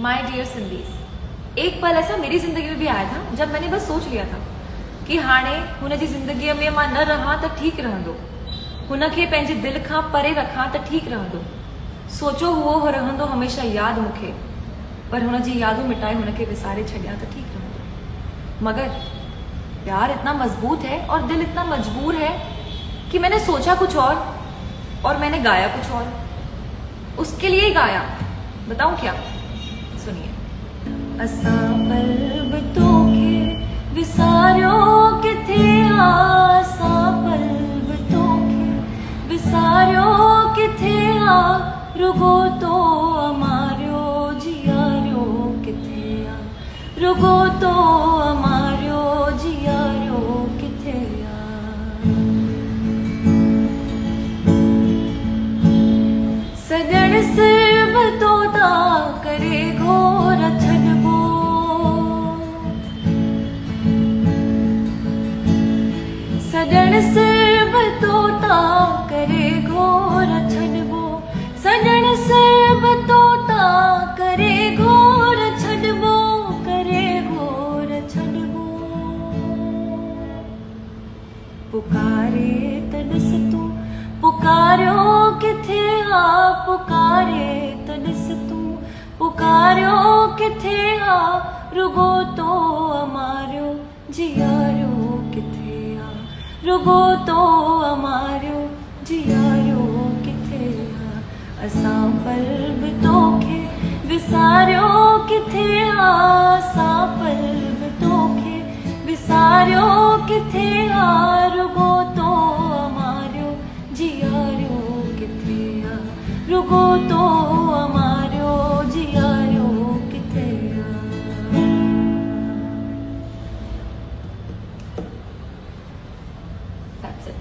My dear Sindhis, एक पल ऐसा मेरी ज़िंदगी में भी आया था जब मैंने बस सोच लिया था कि हाणे हुन जी ज़िंदगीअ में मां न रहां त ठीकु रहंदो, हुनखे पंहिंजे दिलि खां परे रखां त ठीकु रहंदो। सोचो हुओ रहंदो हमेशह यादि मूंखे, पर हुन जी यादूं मिटाए हुनखे विसारे छॾियां त ठीकु रहंदो। मगर प्यार इतना मजबूत है और दिल इतना मजबूर है कि मैंने सोचा कुछ और मैंने गाया कुछ और, उसके लिए ही गाया। बताऊं क्या? सुनिए। असां पल बि तोखे विसारियो किथे आ, असां पल बि तोखे विसारियो किथे आ, रुगो तो अमारियो जियारियो किथे आ, रुगो तो अमारियो जियारियो किथे आ। सजण सिर बि तोता करे घोर छॾिबो, सजण सिर बि तोता करे घोर छॾिबो, सजण सिर बि तोता करे घोर छॾिबो, करे घोर छॾिबो। पुकारे त ॾिस तूं पुकारियो किथे आ, पुकारे त ॾिस तूं पुकारियो किथे आ, रुगो तो अमारियो जियारियो किथे आ, रुगो तो अमारियो जियारियो किथे आ। असां पल बि तोखे विसारियो किथे आ, असां पल बि तोखे विसारियो किथे आ, रुगो तो अमारियो जियारियो किथे आ, रुगो तो अमारियो जियारियो किथे आ। That's it.